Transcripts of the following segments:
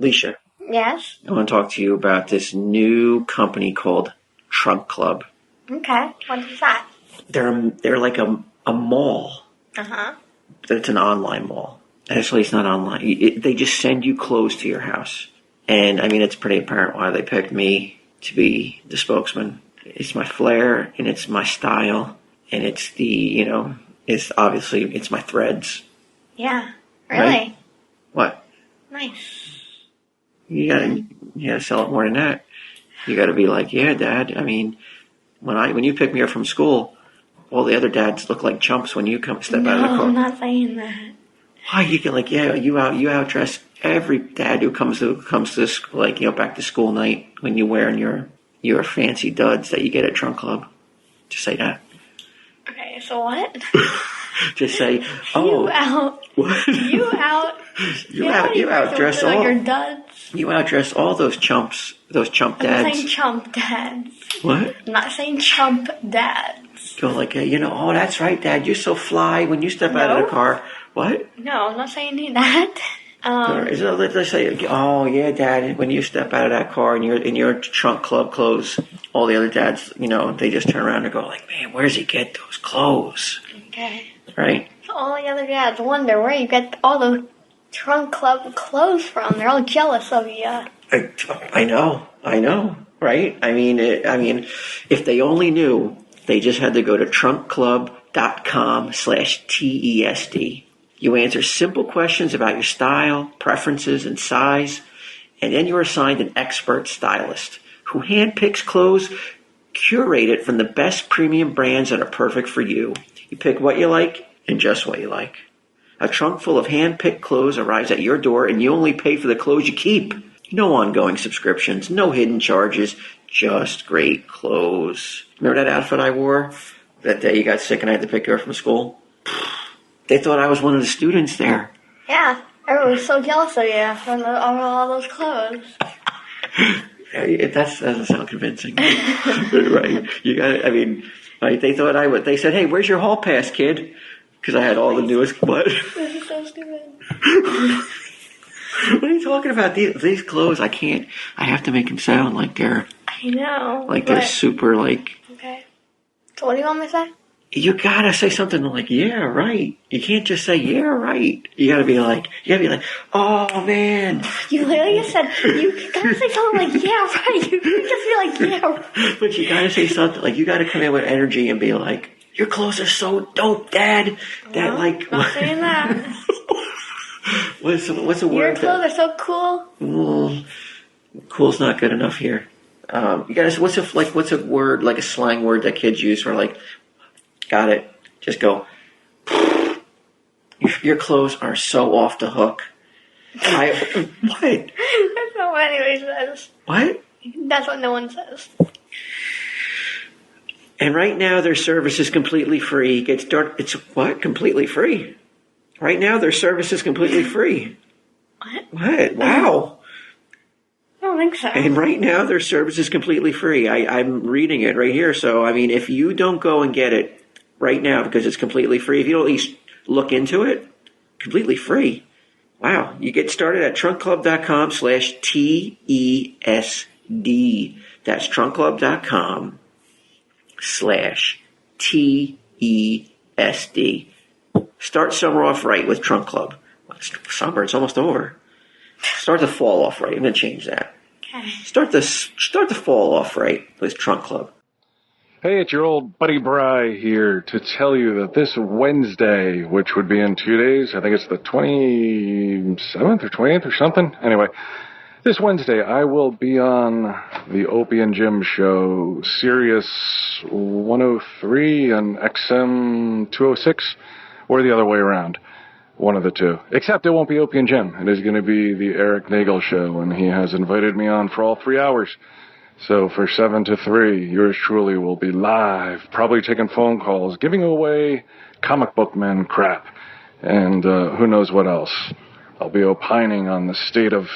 Alicia. Yes? I want to talk to you about this new company called Trunk Club. Okay. What is that? They're like a mall. Uh-huh. It's an online mall. Actually, it's not online. They just send you clothes to your house. And, I mean, it's pretty apparent why they picked me to be the spokesman. It's my flair, and it's my style, and it's it's my threads. Yeah. Really? Right? What? Nice. You gotta sell it more than that. You gotta be like, yeah, Dad. I mean, when you pick me up from school, all the other dads look like chumps when you step out of the car. No, I'm not saying that. Why you can you outdress every dad who comes to school, back to school night when you're wearing your fancy duds that you get at Trunk Club. Just say that. Okay, so what? Just say, You outdress all your duds. You outdress all those chumps, those chump dads. I'm not saying chump dads. What? I'm not saying chump dads. Go like, oh, that's right, Dad. You're so fly when you step out of the car. What? No, I'm not saying that. Let's say, oh yeah, Dad. When you step out of that car in your Trunk Club clothes, all the other dads, they just turn around and go like, man, where does he get those clothes? Okay. Right. So all the other dads wonder where you get all those Trunk Club clothes from. They're all jealous of you. I know. Right? I mean, if they only knew, they just had to go to trunkclub.com/TESD. You answer simple questions about your style, preferences, and size, and then you're assigned an expert stylist who handpicks clothes curated from the best premium brands that are perfect for you. You pick what you like and just what you like. A trunk full of hand-picked clothes arrives at your door, and you only pay for the clothes you keep. No ongoing subscriptions, no hidden charges, just great clothes. Remember that outfit I wore that day you got sick and I had to pick you up from school? They thought I was one of the students there. Yeah, everyone was so jealous of you from all those clothes. That doesn't sound convincing. Right. They thought I would. They said, hey, where's your hall pass, kid? Because I had all the newest. What? This is so stupid. What are you talking about? These clothes, I can't. I have to make them sound like they're. I know. Like they're super like. Okay. So what do you want me to say? You gotta say something like, yeah, right. You can't just say, yeah, right. You gotta be like, oh man. You literally just said, you gotta say something like, yeah, right. You can't just be like, yeah, right. But you gotta say something like, you gotta come in with energy and be like, your clothes are so dope, Dad. That Not saying that. What's a word? Your clothes are so cool. Cool's not good enough here. You gotta. What's a word, like a slang word that kids use for like? Got it. Just go. Your clothes are so off the hook. What? That's not what anybody says. What? That's what no one says. And right now their service is completely free. It's what? Completely free? Right now their service is completely free. What? Wow. I don't think so. And right now their service is completely free. I'm reading it right here. So, I mean, if you don't go and get it right now because it's completely free, if you don't at least look into it, completely free. Wow. You get started at trunkclub.com/TESD. That's trunkclub.com/TESD. Start summer off right with Trunk Club. Summer, it's almost over. Start the fall off right. I'm going to change that. Okay. Start the fall off right with Trunk Club. Hey, it's your old buddy Bry here to tell you that this Wednesday, which would be in 2 days, I think it's the 27th or 28th or something. Anyway, this Wednesday I will be on the Opie and Jim show, Sirius 103 and XM 206, or the other way around. One of the two. Except it won't be Opie and Jim. It is going to be the Eric Nagel show, and he has invited me on for all 3 hours. So for 7 to 3, yours truly will be live, probably taking phone calls, giving away comic book men crap, and who knows what else. I'll be opining on the state of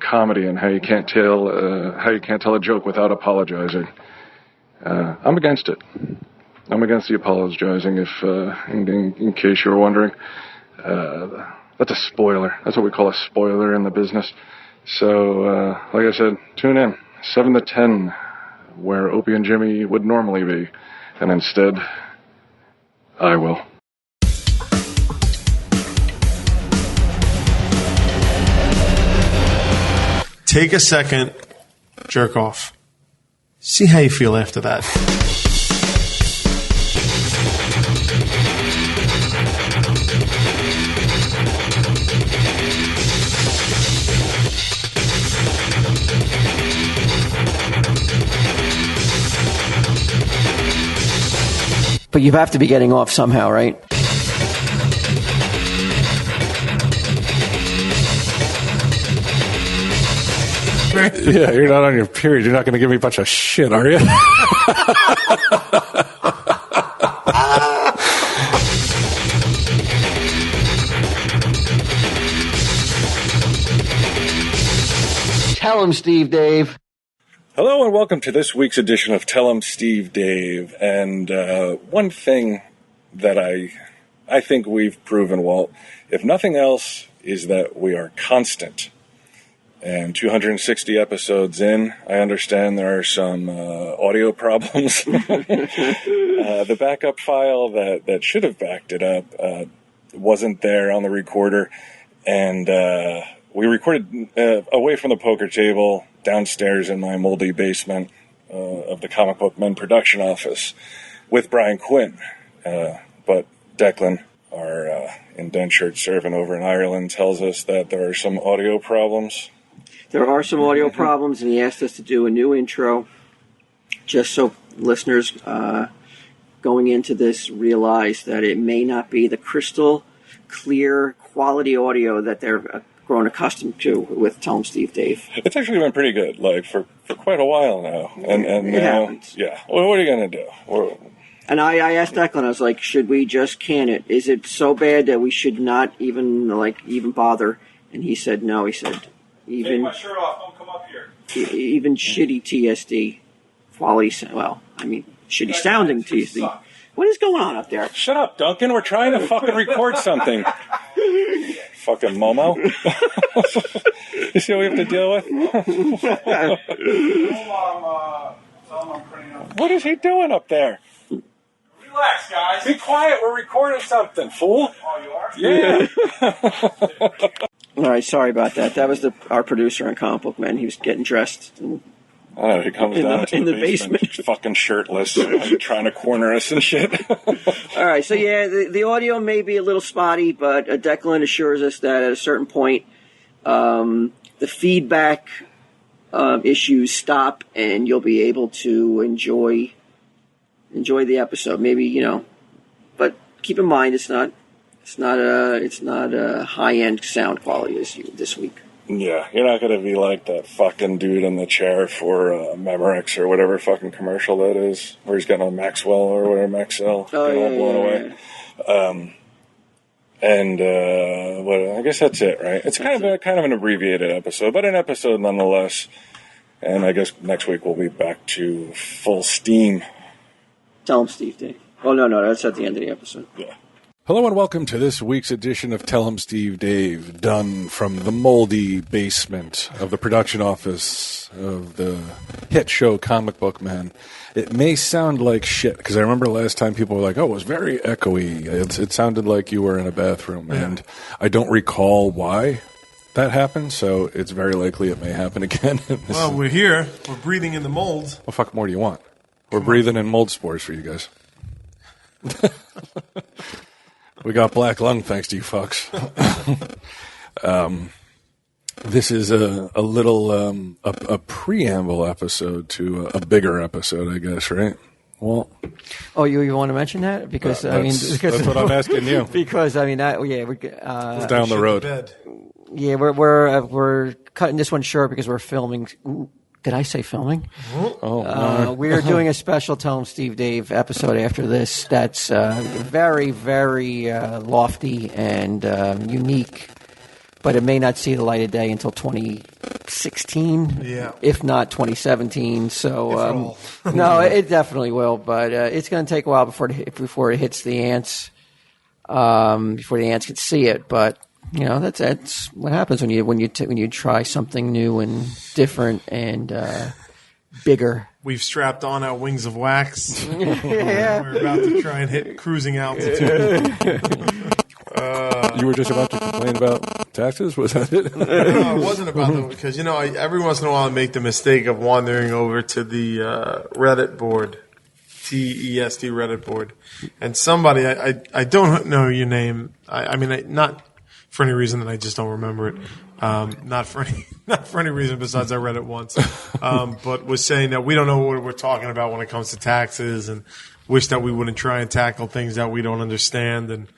comedy and how you can't tell a joke without apologizing. I'm against it. I'm against the apologizing. If in case you were wondering. That's a spoiler. That's what we call a spoiler in the business. So, like I said, tune in 7 to 10, where Opie and Jimmy would normally be, and instead, I will. Take a second, jerk off. See how you feel after that. But you have to be getting off somehow, right? Yeah, you're not on your period. You're not going to give me a bunch of shit, are you? Tell him, Steve Dave. Hello and welcome to this week's edition of Tell 'em Steve Dave. And one thing that I think we've proven, Walt, if nothing else, is that we are constant. And 260 episodes in, I understand there are some audio problems. The backup file that should have backed it up wasn't there on the recorder. And we recorded away from the poker table downstairs in my moldy basement of the Comic Book Men production office with Brian Quinn. But Declan, our indentured servant over in Ireland, tells us that there are some audio problems. There are some audio problems, and he asked us to do a new intro, just so listeners going into this realize that it may not be the crystal clear quality audio that they're grown accustomed to with Tom, Steve, Dave. It's actually been pretty good, like for quite a while now. And it now, happens. Yeah. Well, what are you going to do? And I asked Declan, I was like, should we just can it? Is it so bad that we should not even bother? And he said no. He said, Take my shirt off, don't come up here. Even shitty TSD quality, shitty sounding TSD. Suck. What is going on up there? Shut up, Duncan. We're trying to fucking record something. Fucking Momo. You see what we have to deal with? What is he doing up there? Relax, guys. Be quiet. We're recording something, fool. Oh, you are? Yeah. All right, sorry about that. That was our producer on Comic Book Men. He was getting dressed. I don't know, he comes down to the basement. Fucking shirtless, trying to corner us and shit. All right, so yeah, the audio may be a little spotty, but Declan assures us that at a certain point, the feedback issues stop, and you'll be able to enjoy the episode. Maybe, but keep in mind it's not a high-end sound quality this week. Yeah, you're not going to be like that fucking dude in the chair for Memorex or whatever fucking commercial that is, where he's got on Maxwell or whatever, Maxell, blown away. I guess that's it, right? It's kind of an abbreviated episode, but an episode nonetheless. And I guess next week we'll be back to full steam. Tell him, Steve Dave. Oh, no, that's at the end of the episode. Yeah. Hello and welcome to this week's edition of Tell 'em Steve Dave, done from the moldy basement of the production office of the hit show Comic Book Man. It may sound like shit, because I remember last time people were like, oh, it was very echoey. It sounded like you were in a bathroom, and I don't recall why that happened, so it's very likely it may happen again. Well, we're here. We're breathing in the mold. What fuck more do you want? We're breathing in mold spores for you guys. We got black lung, thanks to you fucks. This is a little a preamble episode to a bigger episode, I guess, right? Well, oh, you want to mention that? Because that's what I'm asking you. Because we're down the road. Yeah, we're cutting this one short because we're filming. Ooh, did I say filming? We are doing a special Tell 'em Steve Dave episode after this. That's very, very lofty and unique, but it may not see the light of day until 2016, if not 2017. So no, it definitely will, but it's going to take a while before it hits the ants. Before the ants can see it, but That's what happens when you try something new and different and bigger. We've strapped on our wings of wax. We're about to try and hit cruising altitude. You were just about to complain about taxes? Was that it? No, it wasn't about that because every once in a while I make the mistake of wandering over to the Reddit board, TEST Reddit board, and somebody I don't know your name. I mean, not for any reason that I just don't remember it. Not for any reason besides I read it once. But was saying that we don't know what we're talking about when it comes to taxes, and wish that we wouldn't try and tackle things that we don't understand. And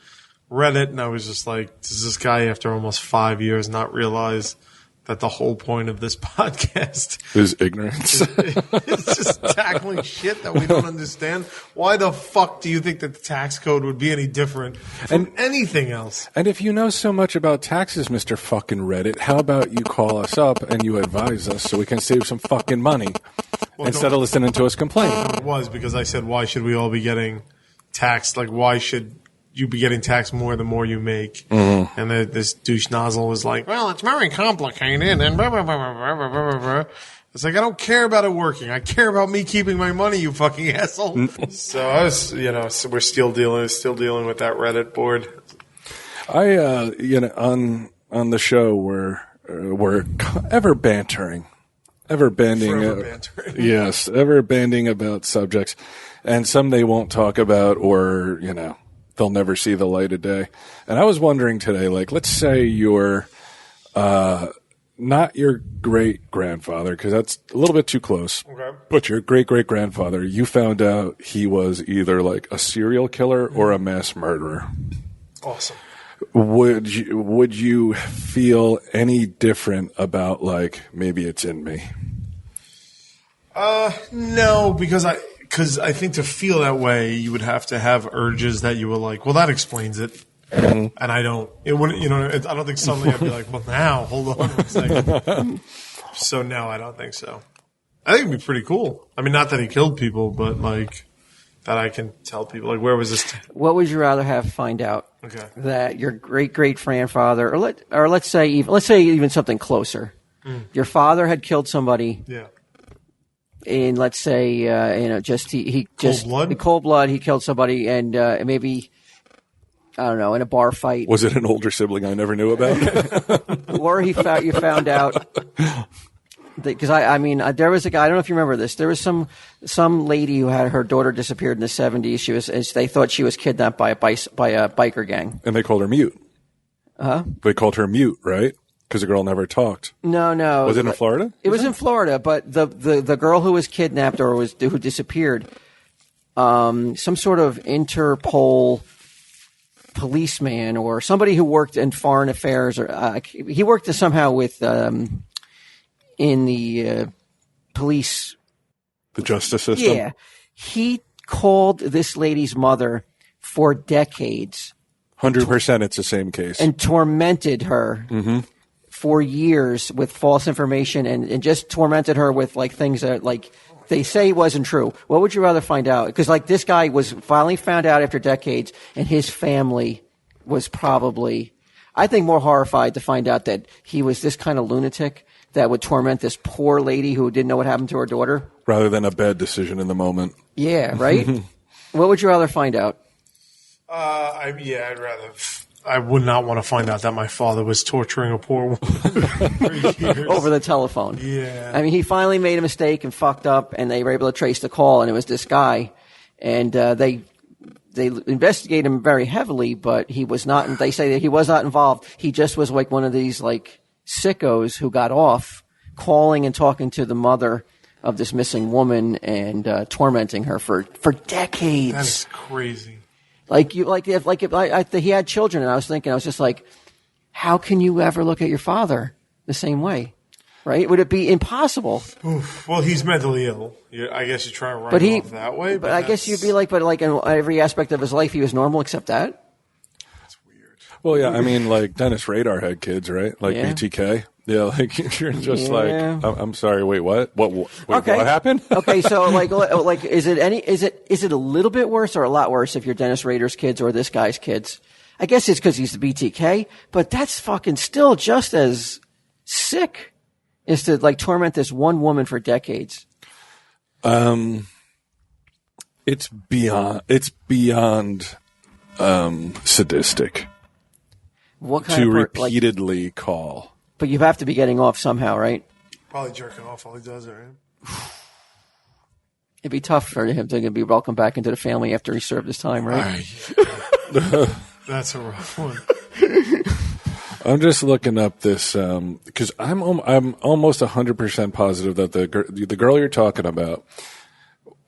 read it, and I was just like, does this guy, after almost 5 years, not realize that the whole point of this podcast is ignorance? It's just tackling shit that we don't understand. Why the fuck do you think that the tax code would be any different from anything else? And if you know so much about taxes, Mr. fucking Reddit, how about you call us up and you advise us so we can save some fucking money instead of listening to us complain? It was because I said, why should we all be getting taxed? Like, why should you be getting taxed more the more you make? Mm-hmm. And this douche nozzle was like, well, it's very complicated and blah, blah, blah, blah, blah, blah, blah. It's like, I don't care about it working. I care about me keeping my money, you fucking asshole. So I was, we're still dealing with that Reddit board. I, on the show we're ever bantering, ever banding, yes, ever banding about subjects, and some they won't talk about, or they'll never see the light of day. And I was wondering today, like, let's say you're not your great-grandfather, because that's a little bit too close, okay, but your great-great-grandfather, you found out he was either like a serial killer or a mass murderer. Awesome. Would you feel any different about, like, maybe it's in me? No, because I think to feel that way, you would have to have urges that you were like, well, that explains it. Mm-hmm. And I don't. It wouldn't. I don't think suddenly I'd be like, well, now hold on one second. So no, I don't think so. I think it'd be pretty cool. I mean, not that he killed people, but like that I can tell people, like, where was this? What would you rather have find out? Okay. That your great-great-grandfather, or let's say even something closer. Your father had killed somebody. Yeah. In, let's say, cold blood, he killed somebody, and maybe, I don't know, in a bar fight. Was it an older sibling I never knew about? Or you found out, because there was a guy, I don't know if you remember this, there was some lady who had her daughter disappeared in the 70s. They thought she was kidnapped by a biker gang. And they called her Mute. Huh? They called her Mute, right? Because the girl never talked. No. Was it in Florida? It was in Florida, but the girl who was kidnapped or who disappeared, some sort of Interpol policeman or somebody who worked in foreign affairs, or he worked somehow with in the police, the justice system. Yeah, he called this lady's mother for decades. 100%, it's the same case, and tormented her. Mm-hmm. For years with false information and just tormented her with like things that like they say wasn't true. What would you rather find out? Because like this guy was finally found out after decades, and his family was probably, I think, more horrified to find out that he was this kind of lunatic that would torment this poor lady who didn't know what happened to her daughter. Rather than a bad decision in the moment. Yeah, right? What would you rather find out? I'd rather. I would not want to find out that my father was torturing a poor woman for years. Over the telephone. Yeah. I mean, he finally made a mistake and fucked up, and they were able to trace the call, and it was this guy. And they investigated him very heavily, but he was not. They say that he was not involved. He just was like one of these like sickos who got off calling and talking to the mother of this missing woman and tormenting her for decades. That is crazy. If he had children, and I was just like, how can you ever look at your father the same way, right? Would it be impossible? Oof. Well, he's mentally ill. I guess you try and write him off that way. But I guess you'd be like, in every aspect of his life, he was normal except that. That's weird. Well, yeah, I mean, like Dennis Radar had kids, right? Like BTK. Yeah, like you're just like, I'm sorry. Wait, what? What happened? Okay, so is it a little bit worse or a lot worse if you're Dennis Rader's kids or this guy's kids? I guess it's because he's the BTK, but that's fucking still just as sick is to like torment this one woman for decades. It's beyond sadistic. What kind to of repeatedly call. But you have to be getting off somehow, right? Probably jerking off while he does it, right? It'd be tough for him to be welcomed back into the family after he served his time, right? That's a rough one. I'm just looking up this because I'm almost 100% positive that the girl you're talking about,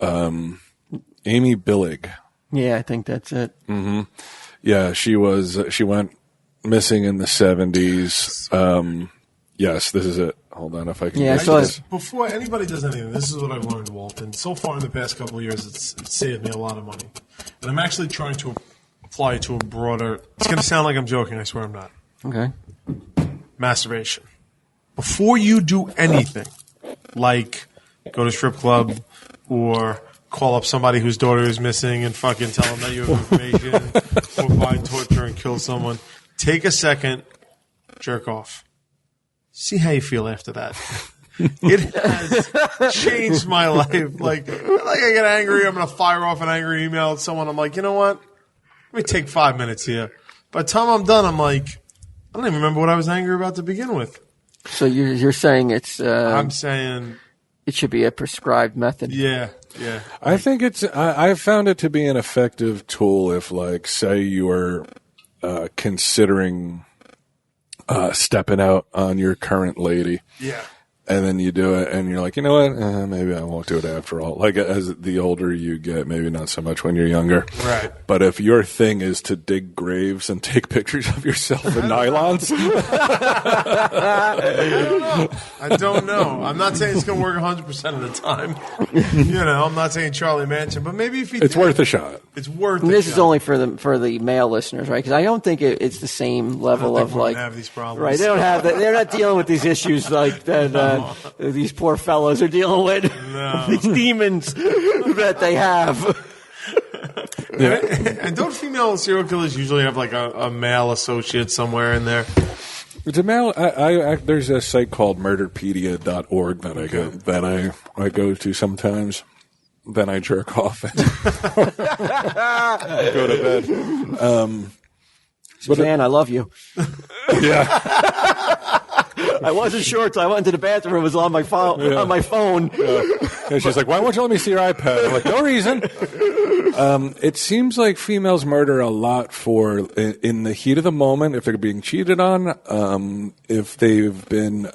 Amy Billig. Yeah, I think that's it. Mm-hmm. Yeah, she went missing in the 70s. Yes, this is it. Hold on, if I can. Yeah, get so this. Before anybody does anything, this is what I've learned, Walton. So far in the past couple of years, it's saved me a lot of money. And I'm actually trying to apply it to a broader... It's going to sound like I'm joking. I swear I'm not. Okay. Masturbation. Before you do anything, like go to a strip club or call up somebody whose daughter is missing and fucking tell them that you have information or buy torture and kill someone, take a second, jerk off. See how you feel after that. It has changed my life. Like I get angry, I'm going to fire off an angry email at someone. I'm like, you know what? Let me take 5 minutes here. By the time I'm done, I'm like, I don't even remember what I was angry about to begin with. So you're saying it's... I'm saying... It should be a prescribed method. Yeah. I think I've found it to be an effective tool if, like, say you are considering stepping out on your current lady. Yeah. And then you do it, and you're like, you know what? Maybe I won't do it after all. Like, as the older you get, maybe not so much when you're younger. Right. But if your thing is to dig graves and take pictures of yourself in nylons. I don't know. I'm not saying it's going to work 100% of the time. I'm not saying Charlie Manson, but maybe if it's worth a shot. It's worth. And this is only for the male listeners, right? Because I don't think it's the same level of like. Have these problems. Right? They don't have. They're not dealing with these issues like that. These poor fellows are dealing with these demons that they have. And don't female serial killers usually have like a male associate somewhere in there? It's a male. There's a site called murderpedia.org that I go to sometimes. Then I jerk off and go to bed. Suzanne, I love you. Yeah. I wasn't sure until I went into the bathroom. It was on my phone. Yeah. On my phone. Yeah. And she's like, "Why won't you let me see your iPad?" I'm like, "No reason." It seems like females murder a lot for in the heat of the moment, if they're being cheated on, if they've been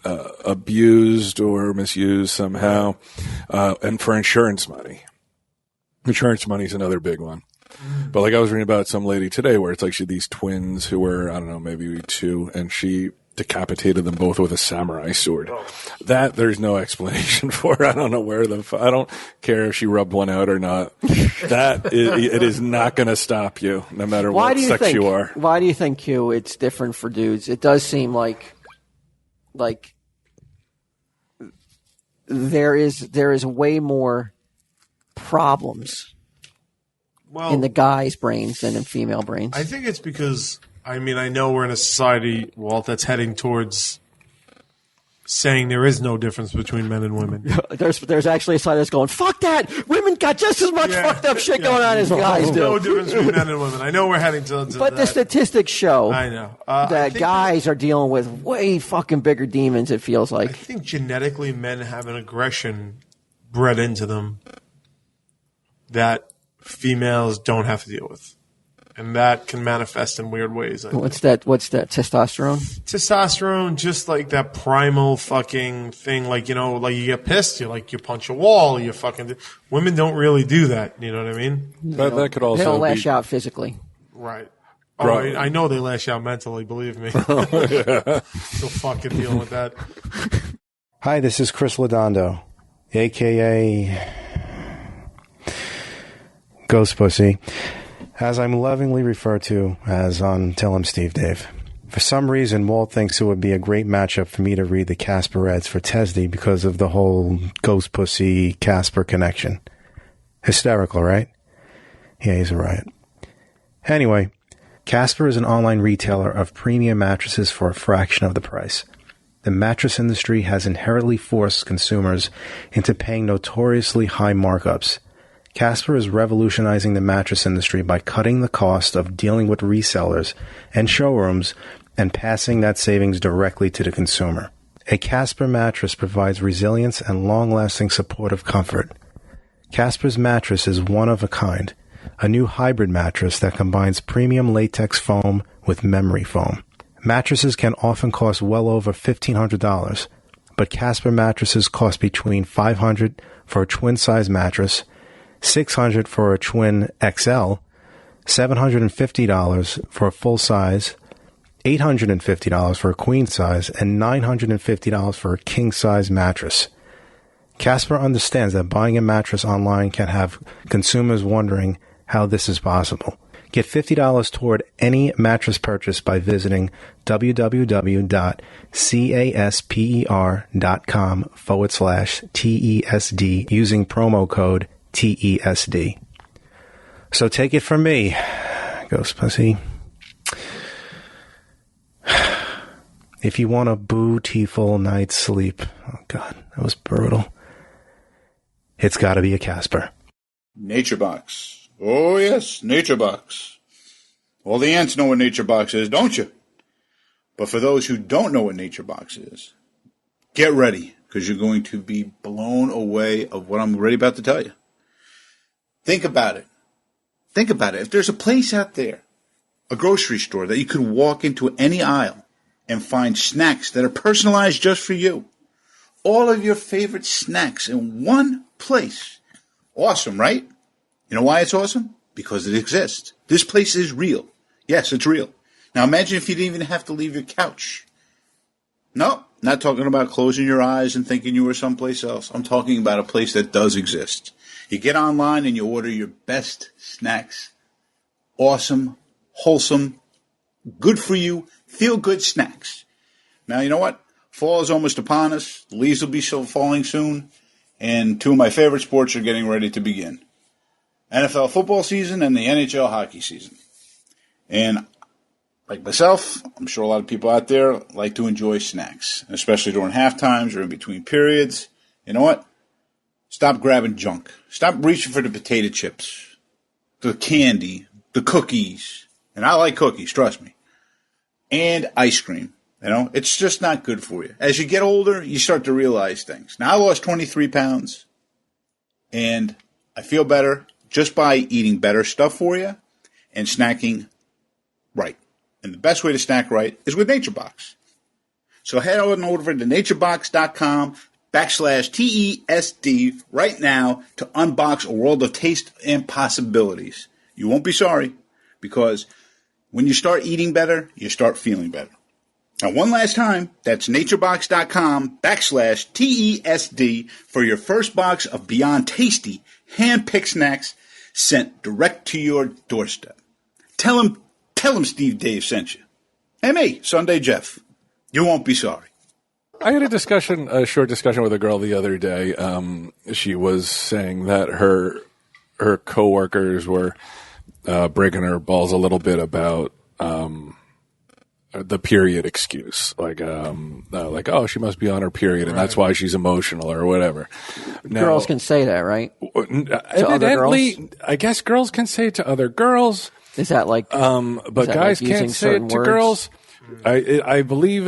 abused or misused somehow, and for insurance money. Insurance money is another big one. But like I was reading about some lady today where it's like she had these twins who were, I don't know, maybe 2, and she decapitated them both with a samurai sword. That there's no explanation for. I don't know where I don't care if she rubbed one out or not. It is not going to stop you, no matter what sex you are. Why do you think, Q, it's different for dudes? It does seem like there is way more problems in the guys' brains than in female brains. I think it's because, I know we're in a society, Walt, that's heading towards saying there is no difference between men and women. There's actually a side that's going, fuck that! Women got just as much fucked up shit going on as guys do. No difference between men and women. I know we're heading to but that. The statistics show I know. that guys are dealing with way fucking bigger demons, it feels like. I think genetically men have an aggression bred into them that females don't have to deal with. And that can manifest in weird ways. What's that? Testosterone? Testosterone, just like that primal fucking thing. Like, like you get pissed, you punch a wall, you fucking... Women don't really do that, you know what I mean? That could also They don't lash out physically. Right. Oh, I know they lash out mentally, believe me. Still fucking dealing with that. Hi, this is Chris Lodondo, a.k.a. Ghost Pussy, as I'm lovingly referred to as on Tell 'em Steve Dave. For some reason, Walt thinks it would be a great matchup for me to read the Casper ads for Tesdy because of the whole Ghost Pussy Casper connection. Hysterical, right? Yeah, he's a riot. Anyway, Casper is an online retailer of premium mattresses for a fraction of the price. The mattress industry has inherently forced consumers into paying notoriously high markups. Casper is revolutionizing the mattress industry by cutting the cost of dealing with resellers and showrooms and passing that savings directly to the consumer. A Casper mattress provides resilience and long-lasting supportive comfort. Casper's mattress is one of a kind, a new hybrid mattress that combines premium latex foam with memory foam. Mattresses can often cost well over $1,500, but Casper mattresses cost between $500 for a twin-size mattress, $600 for a twin XL, $750 for a full-size, $850 for a queen-size, and $950 for a king-size mattress. Casper understands that buying a mattress online can have consumers wondering how this is possible. Get $50 toward any mattress purchase by visiting www.casper.com/TESD using promo code TESD. So take it from me, Ghost Pussy. If you want a bootiful night's sleep, oh God, that was brutal. It's got to be a Casper. Nature Box. Oh, yes, Nature Box. All the ants know what Nature Box is, don't you? But for those who don't know what Nature Box is, get ready, because you're going to be blown away of what I'm already about to tell you. Think about it. Think about it. If there's a place out there, a grocery store, that you could walk into any aisle and find snacks that are personalized just for you, all of your favorite snacks in one place. Awesome, right? You know why it's awesome? Because it exists. This place is real. Yes, it's real. Now imagine if you didn't even have to leave your couch. No, not talking about closing your eyes and thinking you were someplace else. I'm talking about a place that does exist. You get online and you order your best snacks. Awesome, wholesome, good for you, feel-good snacks. Now, you know what? Fall is almost upon us. The leaves will be falling soon. And two of my favorite sports are getting ready to begin. NFL football season and the NHL hockey season. And like myself, I'm sure a lot of people out there like to enjoy snacks, especially during half times or in between periods. You know what? Stop grabbing junk. Stop reaching for the potato chips, the candy, the cookies. And I like cookies, trust me. And ice cream. You know, it's just not good for you. As you get older, you start to realize things. Now, I lost 23 pounds, and I feel better just by eating better stuff for you and snacking right. And the best way to snack right is with Nature Box. So head on over to naturebox.com/TESD right now to unbox a world of taste and possibilities. You won't be sorry, because when you start eating better, you start feeling better. Now, one last time, that's naturebox.com/TESD for your first box of beyond tasty, hand-picked snacks sent direct to your doorstep. Tell him Steve Dave sent you. And me, Sunday Jeff. You won't be sorry. I had a short discussion with a girl the other day. She was saying that her coworkers were breaking her balls a little bit about the period excuse, like oh, she must be on her period, and that's why she's emotional or whatever. Now, girls can say that, right? Evidently, I guess girls can say it to other girls. Is that like? But guys can't say it to girls. I believe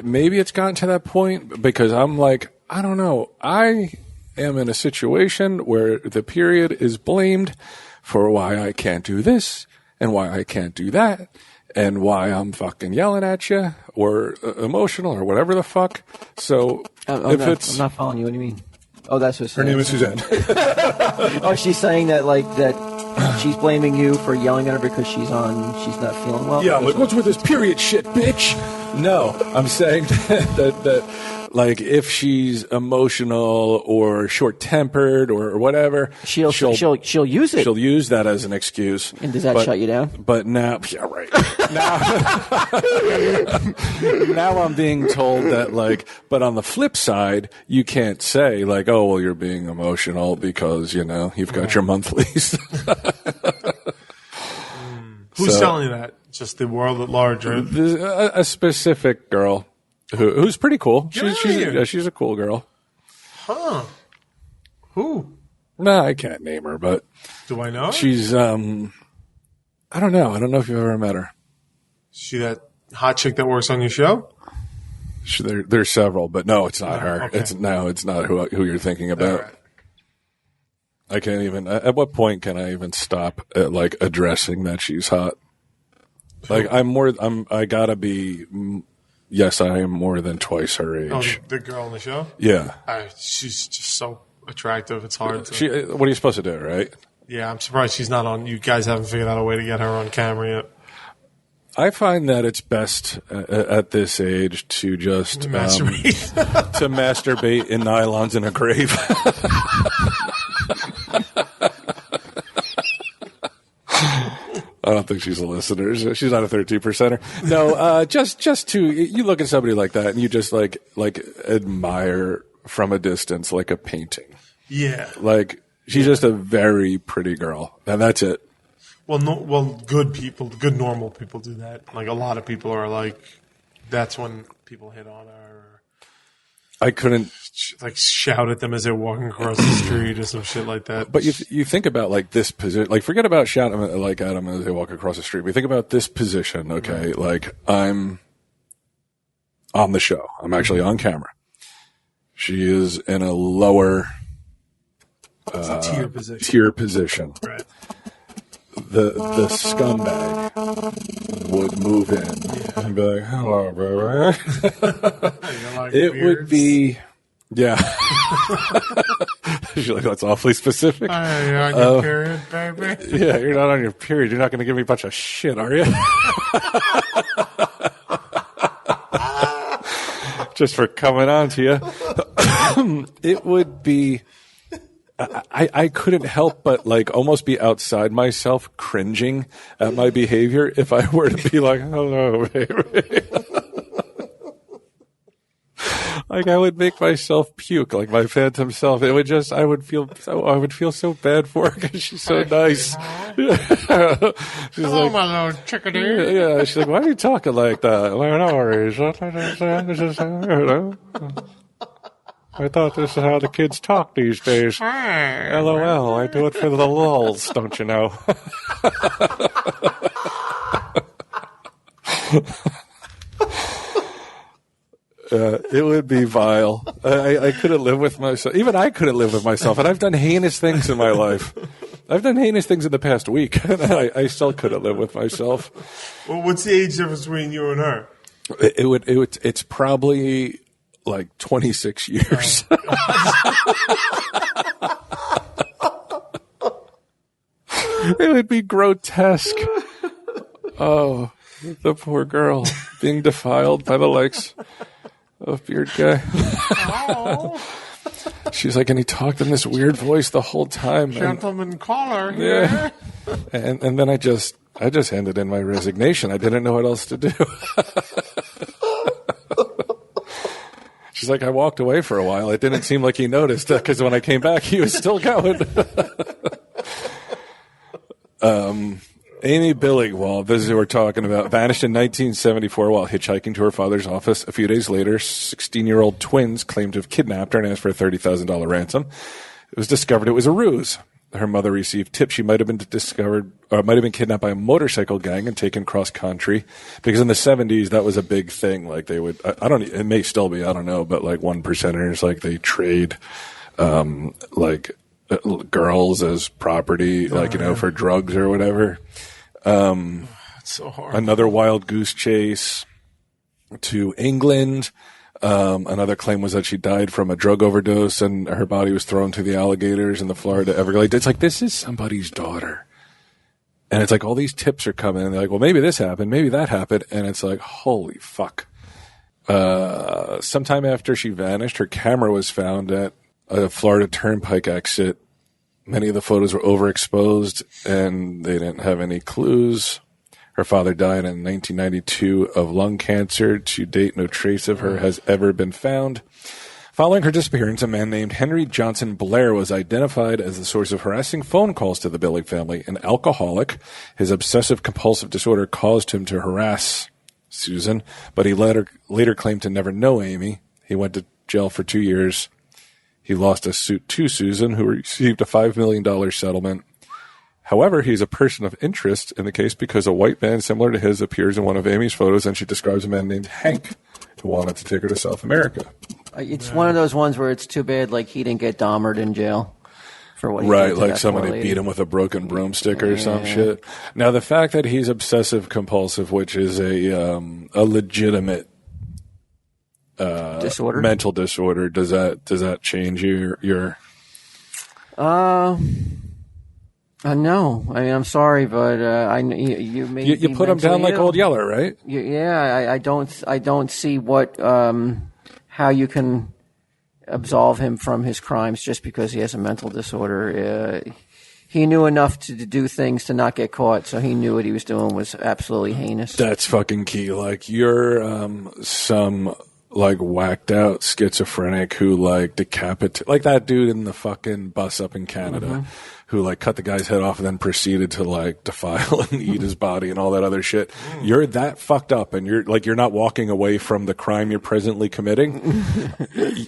maybe it's gotten to that point, because I'm like, I don't know. I am in a situation where the period is blamed for why I can't do this and why I can't do that, and why I'm fucking yelling at you or emotional or whatever the fuck. So I'm not following you. What do you mean? Oh, that's what her name is Suzanne. Oh, she's saying that she's blaming you for yelling at her because she's not feeling well. Yeah, like, what's with this period shit, bitch? No, I'm saying that like, if she's emotional or short-tempered or whatever, she'll use it. She'll use that as an excuse. And does that shut you down? But now, yeah, right. Now I'm being told that, like, but on the flip side, you can't say, like, oh, well, you're being emotional because, you've got your monthlies. Who's telling you that? Just the world at large, right? A specific girl who's pretty cool. She's a cool girl. Huh. Who? No, I can't name her, but do I know? She's I don't know. I don't know if you've ever met her. Is she that hot chick that works on your show? There's several, but no, it's not her. Okay. It's not who you're thinking about. Right. I can't even. At what point can I even stop at like addressing that she's hot? Like I gotta be. Yes, I am more than twice her age. Oh, the girl on the show? Yeah. She's just so attractive. It's hard to. What are you supposed to do, right? Yeah, I'm surprised she's not on. You guys haven't figured out a way to get her on camera yet. I find that it's best at this age to just masturbate. To masturbate in nylons in a grave. I don't think she's a listener. She's not a 13%er. No, just to you look at somebody like that and you just like admire from a distance like a painting. Yeah. Like she's just a very pretty girl, and that's it. Well, good normal people do that. Like a lot of people are like, that's when people hit on her. I couldn't like shout at them as they're walking across the street or some shit like that. But you think about like this position, like forget about shouting like at them as they walk across the street. We think about this position, okay? Right. Like I'm on the show. I'm actually on camera. She is in a lower tier position. Right. The scumbag would move in and be like, "Hello, baby." It would be, yeah. She's like, "That's awfully specific." You're on your period, baby. Yeah, you're not on your period. You're not going to give me a bunch of shit, are you? Just for coming on to you. It would be. I couldn't help but like almost be outside myself cringing at my behavior if I were to be like, "Hello, baby." Like I would make myself puke, like my phantom self. It would just, I would feel so bad for her because she's so nice. She's hello, like, my little chickadee. Yeah, she's like, "Why are you talking like that?" Like, no worries. I thought this is how the kids talk these days. LOL, I do it for the lulz, don't you know? It would be vile. I couldn't live with myself. Even I couldn't live with myself. And I've done heinous things in my life. I've done heinous things in the past week. And I still couldn't live with myself. Well, what's the age difference between you and her? It's probably like 26 years. It would be grotesque. Oh, the poor girl being defiled by the likes of Beard Guy. She's like, and he talked in this weird voice the whole time. Gentleman caller here. Yeah. And then I just handed in my resignation. I didn't know what else to do. She's like, I walked away for a while. It didn't seem like he noticed because when I came back, he was still going. Amy Billig, well, this is who we're talking about, vanished in 1974 while hitchhiking to her father's office. A few days later, 16-year-old twins claimed to have kidnapped her and asked for a $30,000 ransom. It was discovered it was a ruse. Her mother received tips she might have been kidnapped by a motorcycle gang and taken cross country, because in the 70s that was a big thing. Like they would, it may still be, I don't know, but like 1%ers, like they trade, girls as property, for drugs or whatever. It's so hard. Another wild goose chase to England. Another claim was that she died from a drug overdose and her body was thrown to the alligators in the Florida Everglades. It's like, this is somebody's daughter. And it's like all these tips are coming and they're like, well, maybe this happened, maybe that happened. And it's like, holy fuck. Sometime after she vanished, her camera was found at a Florida Turnpike exit. Many of the photos were overexposed and they didn't have any clues. Her father died in 1992 of lung cancer. To date, no trace of her has ever been found. Following her disappearance, a man named Henry Johnson Blair was identified as the source of harassing phone calls to the Billig family. An alcoholic, his obsessive-compulsive disorder caused him to harass Susan, but he later claimed to never know Amy. He went to jail for 2 years. He lost a suit to Susan, who received a $5 million settlement. However, he's a person of interest in the case because a white man similar to his appears in one of Amy's photos, and she describes a man named Hank who wanted to take her to South America. It's one of those ones where it's too bad, like, he didn't get Dahmered in jail for what he did Right, to like that somebody poor lady. beat him with a broken broomstick or some shit. Now, the fact that he's obsessive compulsive, which is a legitimate Disorder? mental disorder, does that change your? No. I mean, I'm sorry, but you made You me put him down mentally like ill. Old Yeller, right? I don't see what how you can absolve him from his crimes just because he has a mental disorder. He knew enough to do things to not get caught, so he knew what he was doing was absolutely heinous. That's fucking key. Like, you're some like whacked out schizophrenic who like decapitate, like that dude in the fucking bus up in Canada who like cut the guy's head off and then proceeded to like defile and eat his body and all that other shit. You're that fucked up, and you're not walking away from the crime you're presently committing.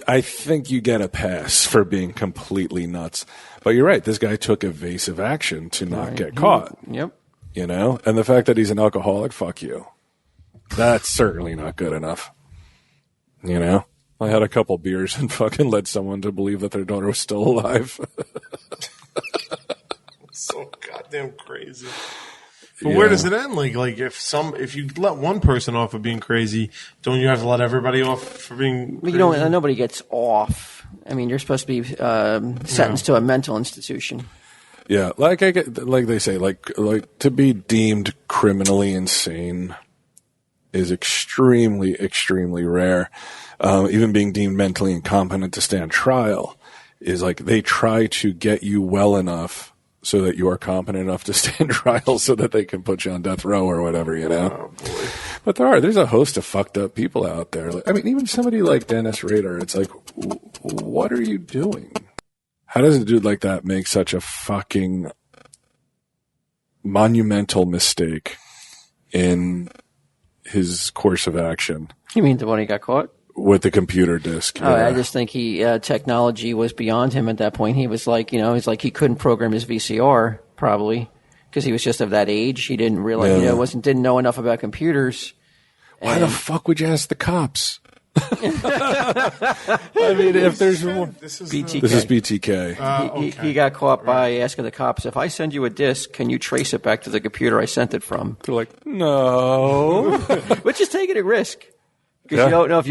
I think you get a pass for being completely nuts. But you're right. This guy took evasive action to not get caught. Yep. You know? And the fact that he's an alcoholic, fuck you. That's certainly not good enough. You know? I had a couple beers and fucking led someone to believe that their daughter was still alive. So goddamn crazy. But where does it end? Like if you let one person off of being crazy, don't you have to let everybody off for being crazy? Nobody gets off. I mean, you're supposed to be sentenced to a mental institution. Yeah, like they say, like to be deemed criminally insane is extremely, extremely rare. Even being deemed mentally incompetent to stand trial is like they try to get you well enough so that you are competent enough to stand trial so that they can put you on death row or whatever, you know? Oh, But there's a host of fucked up people out there. I mean, even somebody like Dennis Rader, it's like, what are you doing? How does a dude like that make such a fucking monumental mistake in his course of action? You mean the one he got caught? With the computer disk. Oh, I just think technology was beyond him at that point. He was like, he couldn't program his VCR probably because he was just of that age. He didn't realize, didn't know enough about computers. Why the fuck would you ask the cops? I mean, if there's one. This is BTK. He got caught by asking the cops, if I send you a disc, can you trace it back to the computer I sent it from? They're like, no. Which is taking a risk. Because you don't know if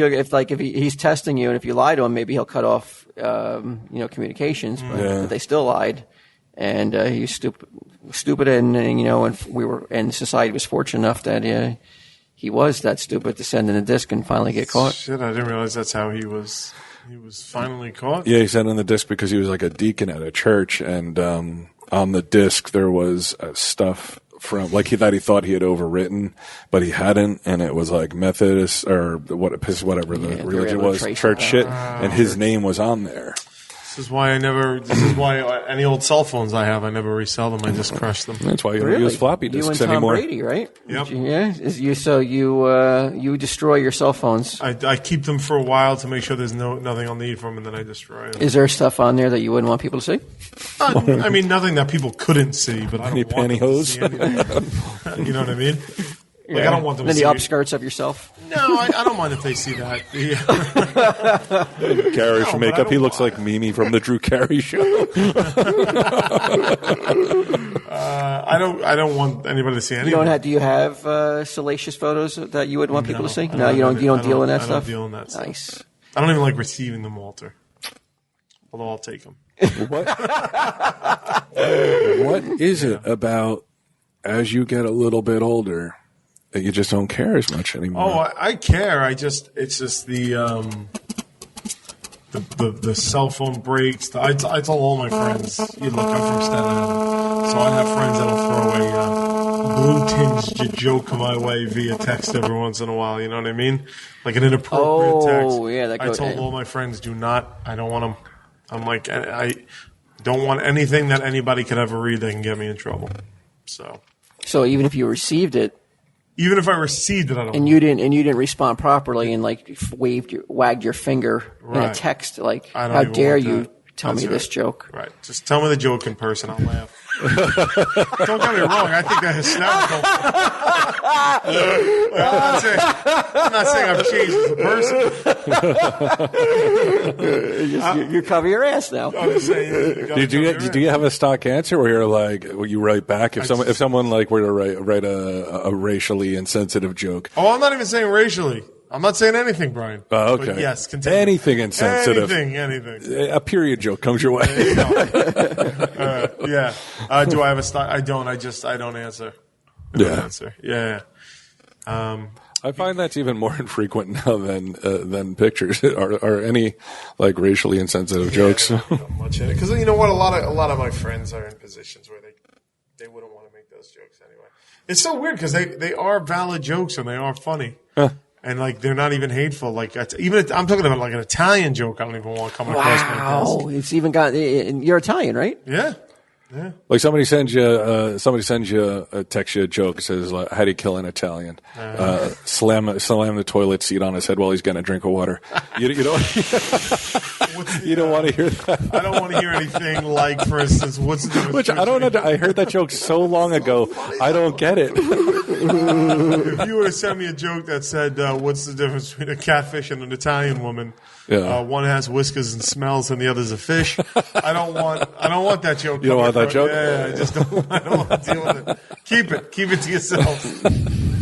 he's testing you, and if you lie to him, maybe he'll cut off, communications. But they still lied, and he's stupid, and society was fortunate enough that he was that stupid to send in a disc and finally get caught. Shit, I didn't realize that's how he was. He was finally caught. Yeah, he sent in the disc because he was like a deacon at a church, and on the disc there was stuff from like that he thought he had overwritten, but he hadn't, and it was like Methodist or whatever the religion was, church shit, and his name was on there. This is why any old cell phones I have, I never resell them. I just crush them. That's why you don't use floppy disks You anymore. and Tom Brady, right? Yep. You destroy your cell phones. I keep them for a while to make sure there's nothing I'll need from them, and then I destroy them. Is there stuff on there that you wouldn't want people to see? I mean, nothing that people couldn't see, but I don't Any want them to pantyhose? see anything. You know what I mean? Like, I don't want them to And see the upskirts of yourself? No, I don't mind if they see that. Carrie from makeup. He looks like Mimi from the Drew Carey show. I don't want anybody to see anything. Do you have salacious photos that you would want people to see? No, you don't deal in that stuff? I don't deal in that stuff. Nice. I don't even like receiving them, Walter. Although I'll take them. What is it about as you get a little bit older that you just don't care as much anymore? Oh, I care. It's just the cell phone breaks. I tell all my friends, I'm from Staten Island, so I have friends that'll throw a blue tinged joke my way via text every once in a while. You know what I mean? Like an inappropriate text. Oh, yeah. I told all my friends, do not. I don't want them. I'm like, I don't want anything that anybody could ever read that can get me in trouble. So even if you received it, even if I received it, I don't. And you didn't respond properly, and like wagged your finger in a text, like, how dare you tell me this joke? Right. Just tell me the joke in person. I'll laugh. Don't get me wrong. I think they're hysterical. I'm not saying I've changed as a person. You cover your ass now. I'm just saying. Do you have a stock answer where you're like, you write back if someone like were to write a racially insensitive joke? Oh, I'm not even saying racially. I'm not saying anything, Brian. Oh, okay. But yes, continue. Anything insensitive. Anything. A period joke comes your way. Yeah. Do I have a stock? I don't. I don't answer. Yeah. I find that's even more infrequent now than pictures or any like racially insensitive jokes. Because you know what, a lot of my friends are in positions where they wouldn't want to make those jokes anyway. It's so weird because they are valid jokes and they are funny. Huh. And like they're not even hateful. Like I'm talking about like an Italian joke. I don't even want coming across my desk. Wow, it's even got. You're Italian, right? Yeah. Like somebody sends you a text you a joke. It says, "How do you kill an Italian? Slam the toilet seat on his head while he's getting a drink of water." You don't. You don't want to hear that. I don't want to hear anything like, for instance, what's the difference? Which I don't know. I heard that joke so long ago. I don't get it. If you were to send me a joke that said, "What's the difference between a catfish and an Italian woman?" Yeah. One has whiskers and smells, and the other's a fish. I don't want that joke. You don't want that joke? Yeah, I just don't. I don't want to deal with it. Keep it to yourself.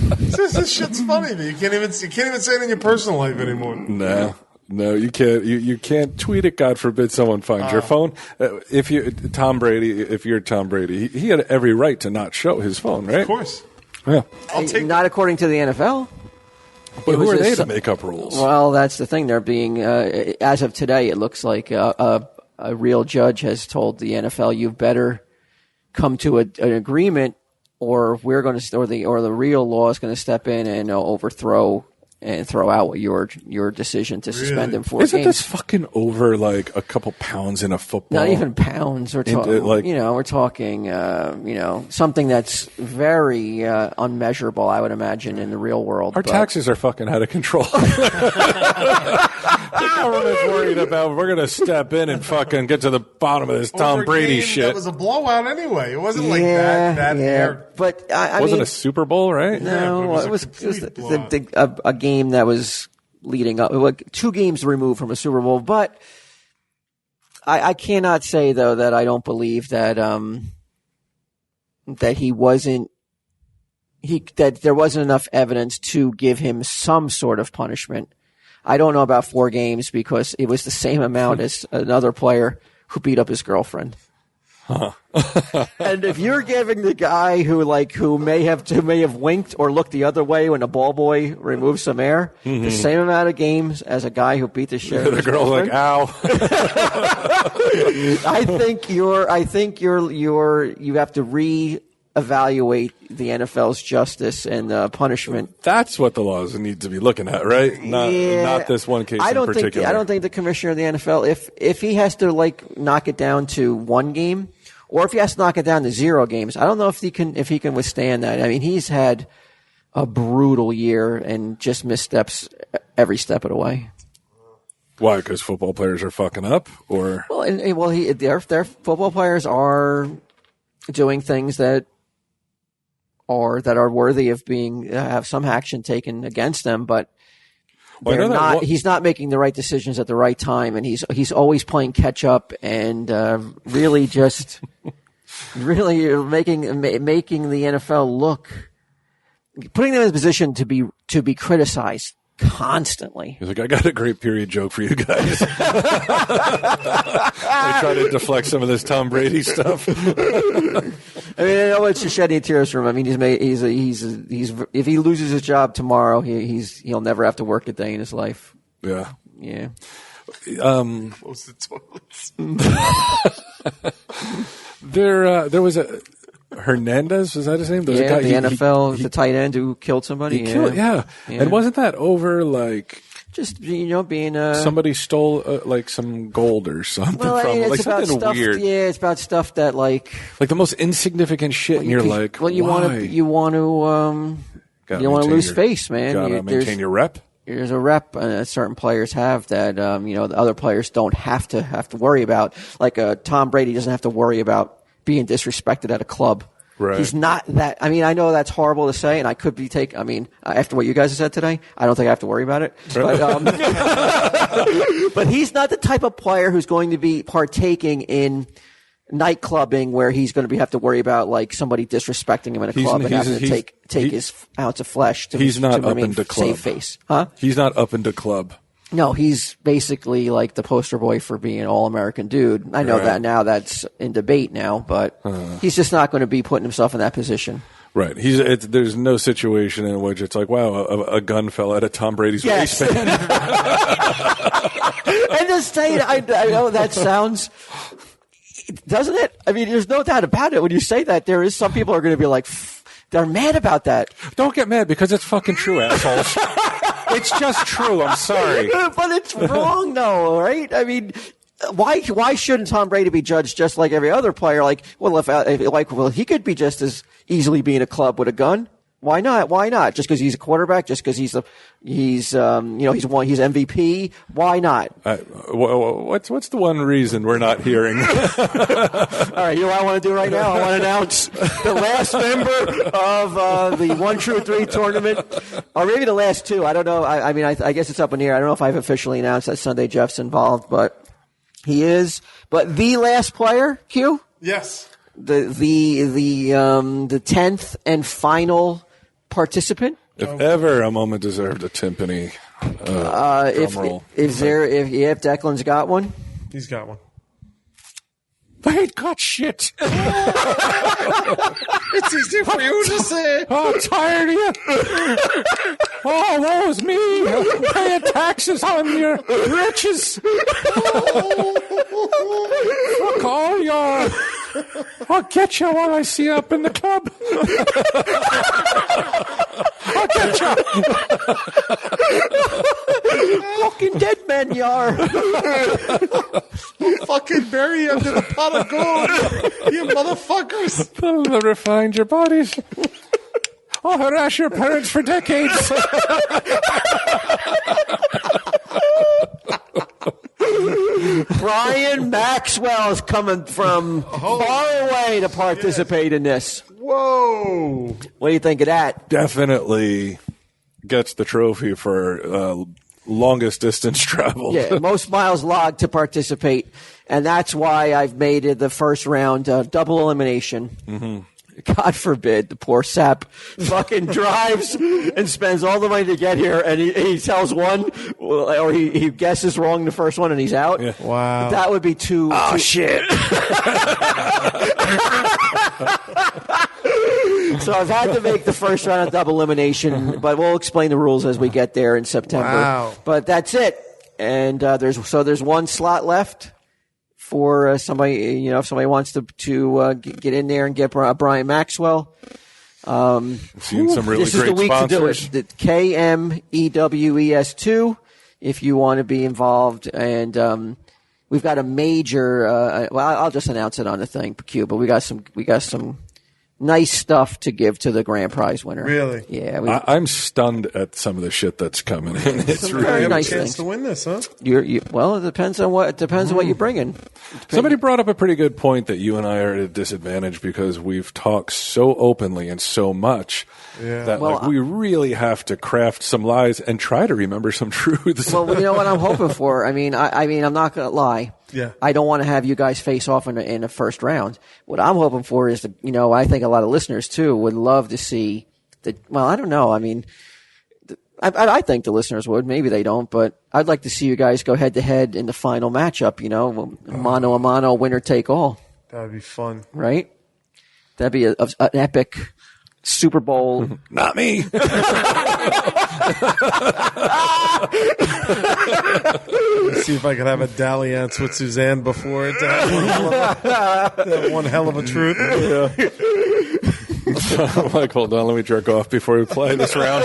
This shit's funny. You can't even say it in your personal life anymore. No, you can't. You can't tweet it. God forbid someone finds your phone. If you're Tom Brady, he had every right to not show his phone, right? Of course. Yeah. Not according to the NFL. But who are they to make up rules? Well, that's the thing. They're being, as of today, it looks like a real judge has told the NFL, "You better come to an agreement, or we're going to, or the real law is going to step in and overthrow and throw out your decision to suspend him for games." Isn't this fucking over like a couple pounds in a football? Not even pounds. We're talking, we're talking, something that's very unmeasurable, I would imagine, in the real world. Our taxes are fucking out of control. The government's worried about, we're going to step in and fucking get to the bottom of this Tom Brady shit. That was a blowout anyway. It wasn't like that. Yeah. But I wasn't mean, a Super Bowl, right? No, it was a game that was leading up. 2 games removed from a Super Bowl. But I cannot say though that I don't believe that that there wasn't enough evidence to give him some sort of punishment. I don't know about 4 games because it was the same amount as another player who beat up his girlfriend. Huh. And if you're giving the guy who may have winked or looked the other way when the ball boy removed some air, the same amount of games as a guy who beat the shit out of his girl's like, "Ow." I think you have to reevaluate the NFL's justice and punishment. That's what the laws need to be looking at, right? Not this one case in particular. I don't think the commissioner of the NFL, if he has to knock it down to 1 game, or if he has to knock it down to 0 games, I don't know if he can withstand that. I mean, he's had a brutal year and just missteps every step of the way. Why? Because football players are fucking up, or their football players are doing things that are worthy of have some action taken against them, but he's not making the right decisions at the right time, and he's always playing catch up and really just really making the NFL putting them in a position to be criticized constantly. He's like, "I got a great period joke for you guys." I try to deflect some of this Tom Brady stuff. I mean, I know it's just shedding tears from him. I mean, he's if he loses his job tomorrow, he'll never have to work a day in his life. Yeah. Close the toilets. There was Hernandez, is that his name? There's a Yeah, guy, the NFL, the tight end who killed somebody. Yeah. And wasn't that over like just being somebody stole like some gold or something well, from it's like about something stuff, weird? Yeah, it's about stuff that like the most insignificant shit, and you're like, well, you want to lose face, man. Gotta maintain your rep. There's a rep certain players have that the other players don't have to worry about. Like Tom Brady doesn't have to worry about being disrespected at a club. Right. He's not that. I mean, I know that's horrible to say, and I could be after what you guys have said today, I don't think I have to worry about it. But, but he's not the type of player who's going to be partaking in night clubbing where he's going to have to worry about like somebody disrespecting him in a club and having to take his ounce of flesh to save face. Huh? He's not up into club. No, he's basically like the poster boy for being an all-American dude. I know that now. That's in debate now, but he's just not going to be putting himself in that position. Right. There's no situation in which it's like, wow, a gun fell out of Tom Brady's waistband. And just saying, I know that sounds, doesn't it? I mean, there's no doubt about it. When you say that, there is some people are going to be like, they're mad about that. Don't get mad because it's fucking true, assholes. It's just true. I'm sorry. But it's wrong, though, right? I mean, why shouldn't Tom Brady be judged just like every other player? Like, he could be just as easily be in a club with a gun. Why not? Why not? Just because he's a quarterback? Just because he's MVP? Why not? What's the one reason we're not hearing? All right, you know what I want to do right now? I want to announce the last member of the 1 True 3 tournament, or maybe the last two. I don't know. I guess it's up in the air. I don't know if I've officially announced that Sunday Jeff's involved, but he is. But the last player, Q? Yes. The 10th and final participant. If ever a moment deserved a timpani, if Declan's got one, he's got one. I ain't got shit. It's easy for you to say. Oh, I'm tired of you. Oh, woe is me. Paying taxes on your riches. Fuck all y'all. I'll get you while I see you up in the club. I'll get you. Fucking dead men you are. I'll fucking bury you under the pot of gold, you motherfuckers. I'll never find your bodies. I'll harass your parents for decades. Brian Maxwell is coming from far away to participate in this. Whoa. What do you think of that? Definitely gets the trophy for longest distance travel. Yeah, most miles logged to participate. And that's why I've made it the first round double elimination. Mm-hmm. God forbid the poor sap fucking drives and spends all the money to get here, and he tells one, or he guesses wrong the first one, and he's out. Yeah. Wow. That would be too. Oh, shit. So I've had to make the first round of double elimination, but we'll explain the rules as we get there in September. Wow. But that's it. And there's one slot left for somebody, if somebody wants to get in there and get Brian Maxwell. Seen some really this is great the week sponsors. to do it. The KMEWES2, if you want to be involved. And we've got a major. I'll just announce it on the thing, Q. But we got some nice stuff to give to the grand prize winner. Really? Yeah. I'm stunned at some of the shit that's coming in. It's Very really nice chance things to win this, huh? Well, it depends on what you're bringing. Somebody brought up a pretty good point that you and I are at a disadvantage because we've talked so openly and so much that we really have to craft some lies and try to remember some truths. Well, you know what I'm hoping for? I mean, I'm not going to lie. Yeah. I don't want to have you guys face off in the first round. What I'm hoping for is I think a lot of listeners too would love to see well, I don't know. I mean, I think the listeners would. Maybe they don't, but I'd like to see you guys go head to head in the final matchup. Mano a mano, winner take all. That would be fun. Right? That'd be an epic Super Bowl. Not me. Let's see if I could have a dalliance with Suzanne before it to have one hell of a truth. I'm like, hold on, let me jerk off before we play this round.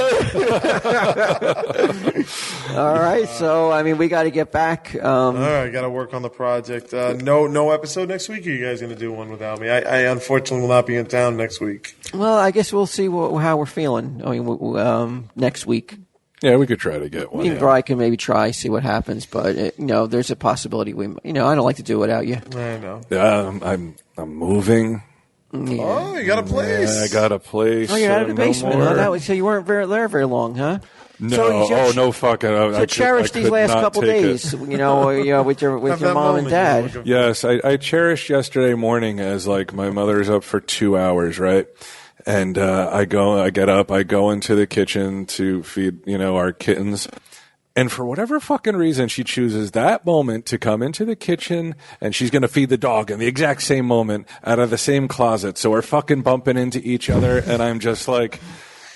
All right, so I mean, we got to get back. All right, got to work on the project. No episode next week. Or are you guys going to do one without me? I unfortunately will not be in town next week. Well, I guess we'll see how we're feeling. I mean, next week. Yeah, we could try to get one. Me and Brian can maybe try, see what happens, but there's a possibility I don't like to do it without you. I know. Yeah, I'm moving. Yeah. Oh, you got a place. Yeah, I got a place. Oh, you're out of the basement, huh? No, So you weren't there very long, huh? no, no fucking. So cherish these last couple days, with your mom and dad. Yes, I cherished yesterday morning as like my mother's up for 2 hours, right? And I get up, I go into the kitchen to feed, our kittens. And for whatever fucking reason, she chooses that moment to come into the kitchen, and she's going to feed the dog in the exact same moment out of the same closet. So we're fucking bumping into each other, and I'm just like,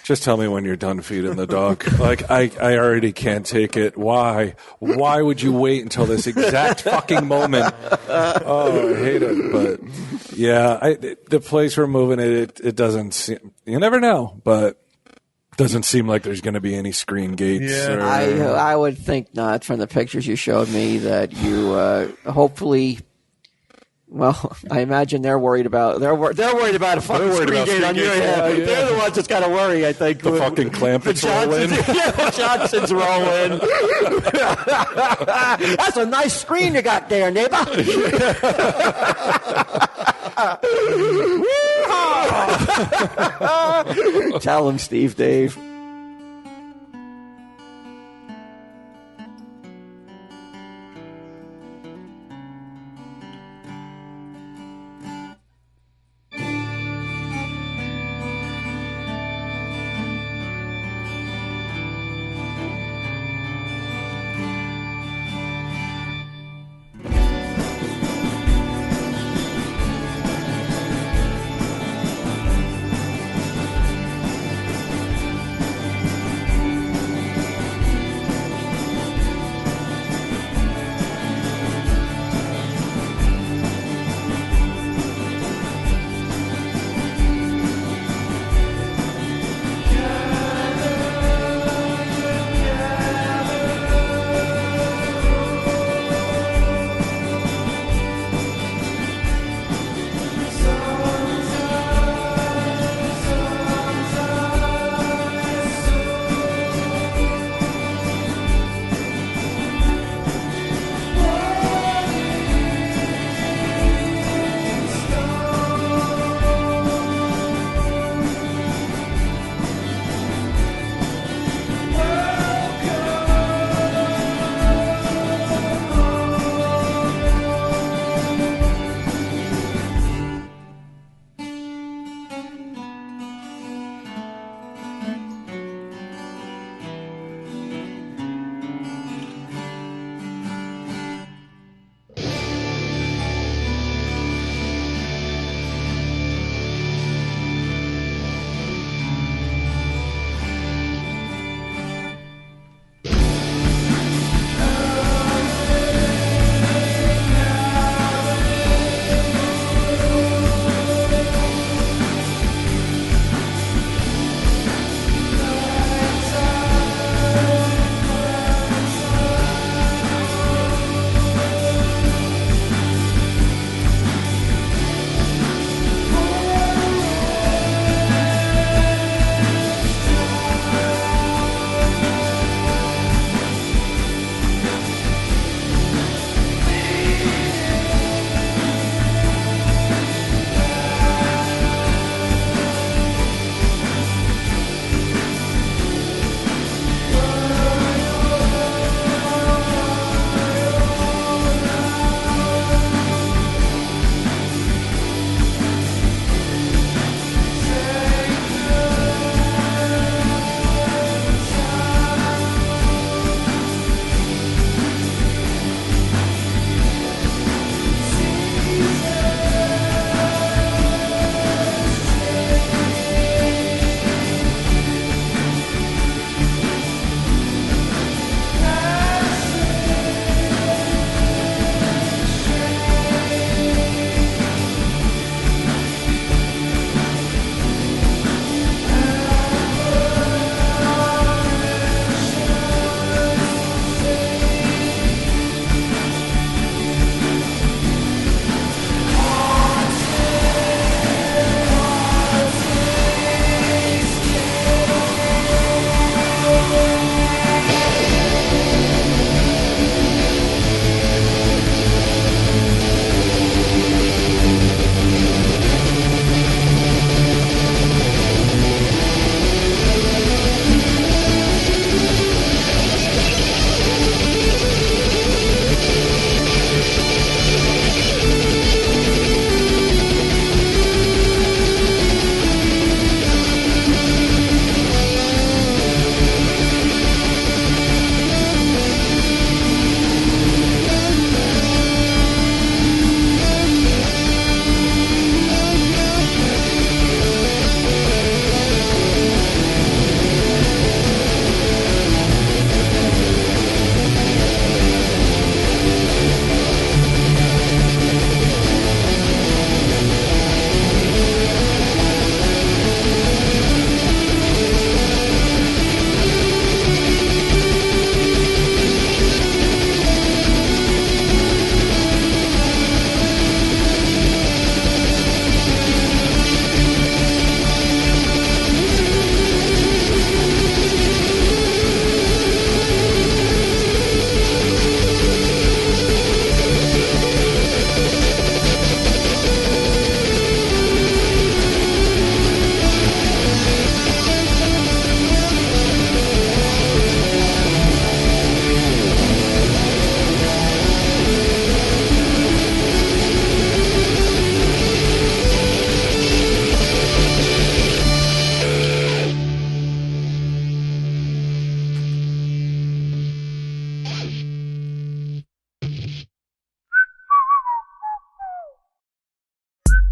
just tell me when you're done feeding the dog. Like, I already can't take it. Why? Why would you wait until this exact fucking moment? Oh, I hate it. But, yeah, the place we're moving, it doesn't seem, you never know, but doesn't seem like there's going to be any screen gates. Yeah. I would think not from the pictures you showed me that you hopefully. Well, I imagine they're worried about a fucking screen gate on your head. Yeah. They're the ones that's got to worry. I think The fucking clamp that's rolling. Yeah, Johnson's rolling. That's a nice screen you got there, neighbor. Tell him, Steve Dave.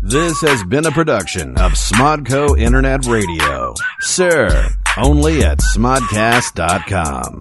This has been a production of Smodco Internet Radio. Sir, only at smodcast.com.